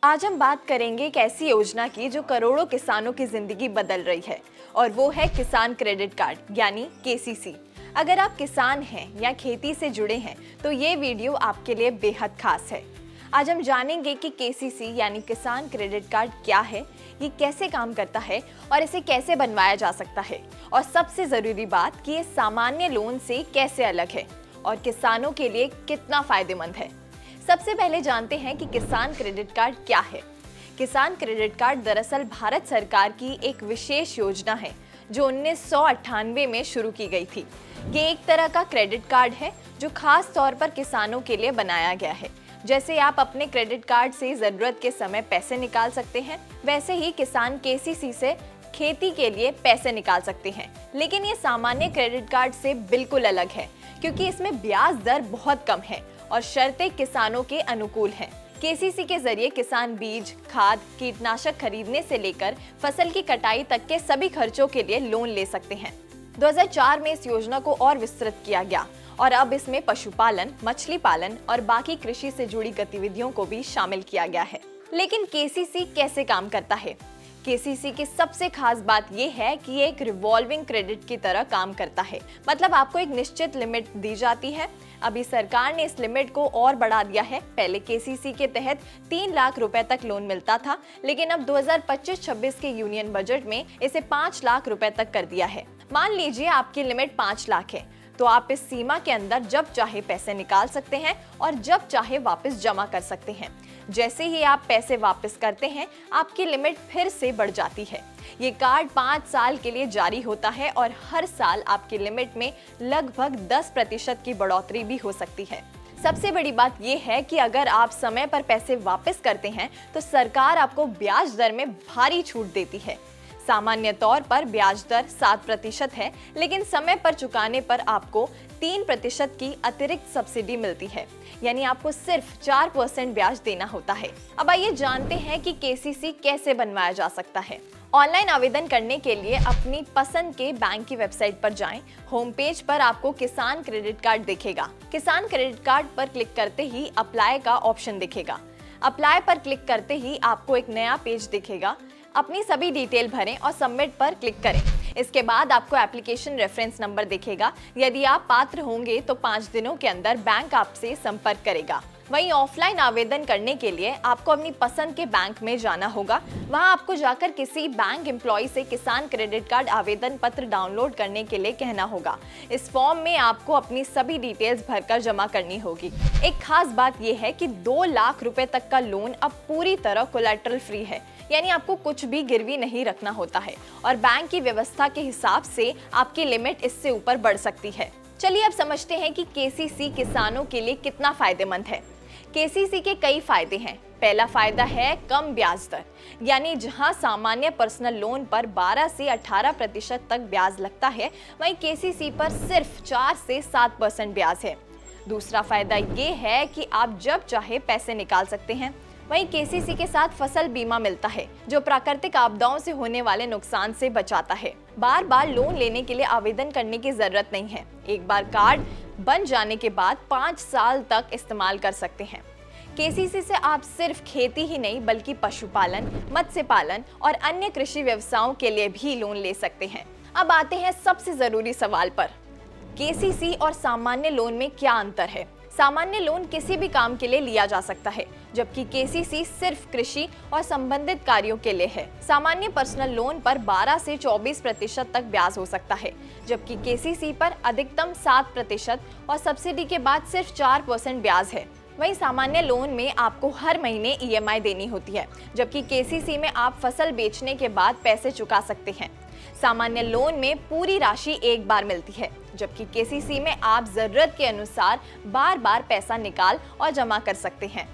आज हम बात करेंगे एक ऐसी योजना की जो करोड़ों किसानों की जिंदगी बदल रही है और वो है किसान क्रेडिट कार्ड यानी केसीसी। अगर आप किसान हैं या खेती से जुड़े हैं तो ये वीडियो आपके लिए बेहद खास है। आज हम जानेंगे कि केसीसी यानी किसान क्रेडिट कार्ड क्या है, ये कैसे काम करता है और इसे कैसे बनवाया जा सकता है, और सबसे जरूरी बात कि ये सामान्य लोन से कैसे अलग है और किसानों के लिए कितना फायदेमंद है। सबसे पहले जानते हैं कि किसान क्रेडिट कार्ड क्या है। किसान क्रेडिट कार्ड दरअसल भारत सरकार की एक विशेष योजना है जो 1998 में शुरू की गई थी। ये एक तरह का क्रेडिट कार्ड है जो खास तौर पर किसानों के लिए बनाया गया है। जैसे आप अपने क्रेडिट कार्ड से जरूरत के समय पैसे निकाल सकते हैं, वैसे ही किसान केसीसी से खेती के लिए पैसे निकाल सकते हैं। लेकिन ये सामान्य क्रेडिट कार्ड से बिल्कुल अलग है क्योंकि इसमें ब्याज दर बहुत कम है और शर्तें किसानों के अनुकूल हैं। केसीसी के जरिए किसान बीज, खाद, कीटनाशक खरीदने से लेकर फसल की कटाई तक के सभी खर्चों के लिए लोन ले सकते हैं। 2004 में इस योजना को और विस्तृत किया गया और अब इसमें पशुपालन, मछली पालन और बाकी कृषि से जुड़ी गतिविधियों को भी शामिल किया गया है। लेकिन केसीसी कैसे काम करता है? केसीसी की सबसे खास बात यह है कि ये एक रिवॉल्विंग क्रेडिट की तरह काम करता है। मतलब आपको एक निश्चित लिमिट दी जाती है। अभी सरकार ने इस लिमिट को और बढ़ा दिया है। पहले केसीसी के तहत 3 लाख रुपए तक लोन मिलता था, लेकिन अब 2025-26 के यूनियन बजट में इसे 5 लाख रुपए तक कर दिया है। मान लीजिए आपकी लिमिट 5 लाख है, तो आप इस सीमा के अंदर जब चाहे पैसे निकाल सकते हैं और जब चाहे वापस जमा कर सकते हैं। जैसे ही आप पैसे वापस करते हैं, आपकी लिमिट फिर से बढ़ जाती है। ये कार्ड 5 साल के लिए जारी होता है और हर साल आपकी लिमिट में लगभग 10% की बढ़ोतरी भी हो सकती है। सबसे बड़ी बात यह है कि अगर आप समय पर पैसे वापस करते हैं तो सरकार आपको ब्याज दर में भारी छूट देती है। सामान्य तौर पर ब्याज दर 7% है, लेकिन समय पर चुकाने पर आपको 3% की अतिरिक्त सब्सिडी मिलती है, यानी आपको सिर्फ 4% ब्याज देना होता है। अब आइए जानते हैं कि केसीसी कैसे बनवाया जा सकता है। ऑनलाइन आवेदन करने के लिए अपनी पसंद के बैंक की वेबसाइट पर जाएं। होम पेज पर आपको किसान क्रेडिट कार्ड दिखेगा। किसान क्रेडिट कार्ड पर क्लिक करते ही अप्लाई का ऑप्शन दिखेगा। अप्लाई पर क्लिक करते ही आपको एक नया पेज दिखेगा। अपनी सभी डिटेल भरें और सबमिट पर क्लिक करें। इसके बाद आपको एप्लीकेशन रेफरेंस नंबर दिखेगा। यदि आप पात्र होंगे तो 5 दिनों के अंदर बैंक आपसे संपर्क करेगा। वहीं ऑफलाइन आवेदन करने के लिए आपको अपनी पसंद के बैंक में जाना होगा। वहां आपको जाकर किसी बैंक एम्प्लॉय से किसान क्रेडिट कार्ड आवेदन पत्र डाउनलोड करने के लिए कहना होगा। इस फॉर्म में आपको अपनी सभी डिटेल्स भरकर जमा करनी होगी। एक खास बात यह है कि 2 लाख रुपए तक का लोन अब पूरी तरह कोलैटरल फ्री है, यानी आपको कुछ भी गिरवी नहीं रखना होता है और बैंक की व्यवस्था के हिसाब से आपकी लिमिट इससे ऊपर बढ़ सकती है। चलिए अब समझते हैं कि केसीसी किसानों के लिए कितना फायदेमंद है। केसीसी के कई फायदे हैं। पहला फायदा है कम ब्याज दर, यानी जहां सामान्य पर्सनल लोन पर 12 से 18% तक ब्याज लगता है, वहीं केसीसी पर सिर्फ 4 से 7% ब्याज है। दूसरा फायदा ये है कि आप जब चाहे पैसे निकाल सकते हैं। वहीं केसीसी के साथ फसल बीमा मिलता है जो प्राकृतिक आपदाओं से होने वाले नुकसान से बचाता है। बार बार लोन लेने के लिए आवेदन करने की जरूरत नहीं है। एक बार कार्ड बन जाने के बाद 5 साल तक इस्तेमाल कर सकते हैं। केसीसी से आप सिर्फ खेती ही नहीं बल्कि पशुपालन, मत्स्य पालन और अन्य कृषि व्यवसायों के लिए भी लोन ले सकते हैं। अब आते हैं सबसे जरूरी सवाल पर, केसीसी और सामान्य लोन में क्या अंतर है? सामान्य लोन किसी भी काम के लिए लिया जा सकता है, जबकि केसीसी सिर्फ कृषि और संबंधित कार्यों के लिए है। सामान्य पर्सनल लोन पर 12 से 24% तक ब्याज हो सकता है, जबकि केसीसी पर अधिकतम 7% और सब्सिडी के बाद सिर्फ 4% ब्याज है। वहीं सामान्य लोन में आपको हर महीने ईएमआई देनी होती है, जबकि केसीसी में आप फसल बेचने के बाद पैसे चुका सकते हैं। सामान्य लोन में पूरी राशि एक बार मिलती है, जबकि केसीसी में आप जरूरत के अनुसार बार बार पैसा निकाल और जमा कर सकते हैं।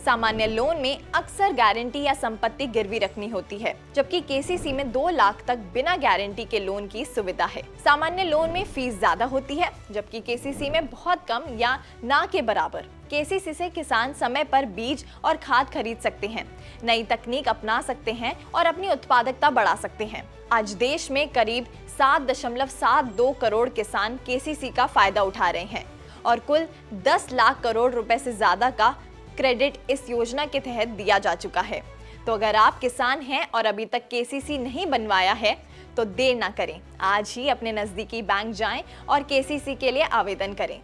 सामान्य लोन में अक्सर गारंटी या संपत्ति गिरवी रखनी होती है, जबकि केसीसी में 2 लाख तक बिना गारंटी के लोन की सुविधा है। सामान्य लोन में फीस ज्यादा होती है, जबकि केसीसी में बहुत कम या ना के बराबर। केसीसी से किसान समय पर बीज और खाद खरीद सकते हैं, नई तकनीक अपना सकते हैं और अपनी उत्पादकता बढ़ा सकते हैं। आज देश में करीब 7.72 करोड़ किसान केसीसी का फायदा उठा रहे हैं और कुल 10 लाख करोड़ रुपए से ज्यादा का क्रेडिट इस योजना के तहत दिया जा चुका है। तो अगर आप किसान हैं और अभी तक केसीसी नहीं बनवाया है तो देर ना करें, आज ही अपने नजदीकी बैंक जाएं और केसीसी के लिए आवेदन करें।